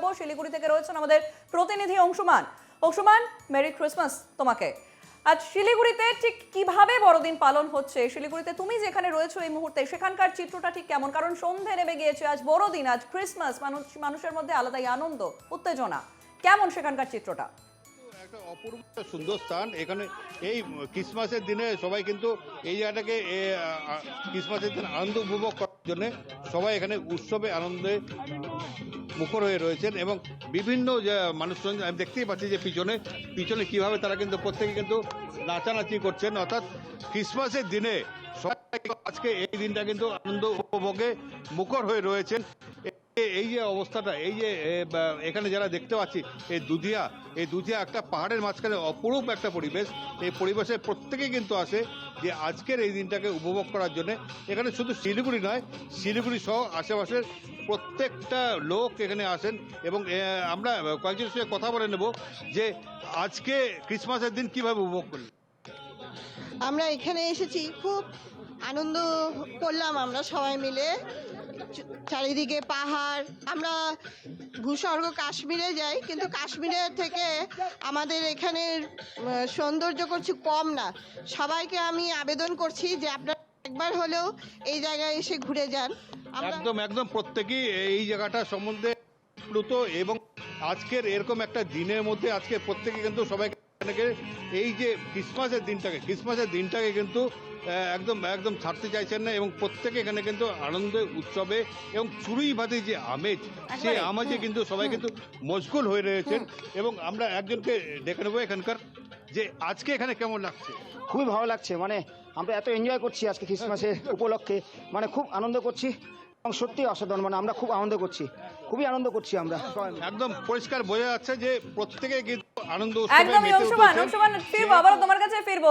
জানাবো। শিলিগুড়ি থেকে রয়েছেন আমাদের প্রতিনিধি অংশুমান। অংশুমান, মেরি ক্রিসমাস তোমাকে। আজ শিলিগুড়িতে ঠিক কিভাবে বড়দিন পালন হচ্ছে? শিলিগুড়িতে তুমি যেখানে রয়েছো এই মুহূর্তে, সেখানকার চিত্রটা ঠিক কেমন? কারণ সন্ধে নেমে গিয়েছে, আজ বড়দিন, আজ ক্রিসমাস, মানুষের মধ্যে আলাদাই আনন্দ, উত্তেজনা। কেমন সেখানকার চিত্রটা? একটা অপূর্ব সুন্দর স্থান এখানে। এই ক্রিসমাসের দিনে সবাই কিন্তু এই জায়গাটাকে ক্রিসমাসের দিন আনন্দ উপভোগ করার জন্য সবাই এখানে উৎসবে আনন্দে মুখর হয়ে রয়েছেন এবং বিভিন্ন যে মানুষজন আমি দেখতেই পাচ্ছি যে পিছনে কিভাবে তারা কিন্তু প্রত্যেকে কিন্তু নাচানাচি করছেন। অর্থাৎ ক্রিসমাসের দিনে সবাই আজকে এই দিনটা কিন্তু আনন্দ উপভোগে মুখর হয়ে রয়েছেন। এই যে অবস্থাটা, এই যে এখানে যারা দেখতে পাচ্ছি এই দুধিয়া একটা পাহাড়ের মাঝখানে অপরূপ একটা পরিবেশ। এই পরিবেশে প্রত্যেকেই কিন্তু আসে যে আজকের এই দিনটাকে উপভোগ করার জন্য। এখানে শুধু শিলিগুড়ি নয়, শিলিগুড়ি সহ আশেপাশের প্রত্যেকটা লোক এখানে আসেন এবং আমরা কয়েকজনের সঙ্গে কথা বলে নেব যে আজকে ক্রিসমাসের দিন কিভাবে উপভোগ করলেন। আমরা এখানে এসেছি, খুব আনন্দ করলাম আমরা সবাই মিলে। চারিদিকে পাহাড়, আমরা ভূস্বর্গ কাশ্মীরে যাই, কিন্তু কাশ্মীরের থেকে আমাদের এখানের সৌন্দর্য করছি কম না। সবাইকে আমি আবেদন করছি যে আপনারা একবার হলেও এই জায়গায় এসে ঘুরে যান। একদম প্রত্যেকেই এই জায়গাটা সম্বন্ধে প্লুত এবং আজকের এরকম একটা দিনের মধ্যে আজকে প্রত্যেকে কিন্তু সবাই এই যে ক্রিসমাসের দিনটাকে কিন্তু একদম ছাড়তে চাইছেন না এবং প্রত্যেকে এখানে কিন্তু আনন্দে উৎসবে এবং চুড়ি ভাতে যে আমেজ, সেই আমেজে কিন্তু সবাই কিন্তু মশগুল হয়ে রয়েছেন। এবং আমরা একজনকে ডেকে নেবো এখানকার, যে আজকে এখানে কেমন লাগছে। খুবই ভালো লাগছে, মানে আমরা এত এনজয় করছি আজকে ক্রিসমাসের উপলক্ষে, মানে খুব আনন্দ করছি এবং সত্যি অসাধারণ, মানে আমরা খুব আনন্দ করছি, খুবই আনন্দ করছি আমরা। একদম পরিষ্কার বোঝা যাচ্ছে যে প্রত্যেকে কিন্তু আনন্দ একদমই অংশুমান, ফিরবো, আবার তোমার কাছে ফিরবো।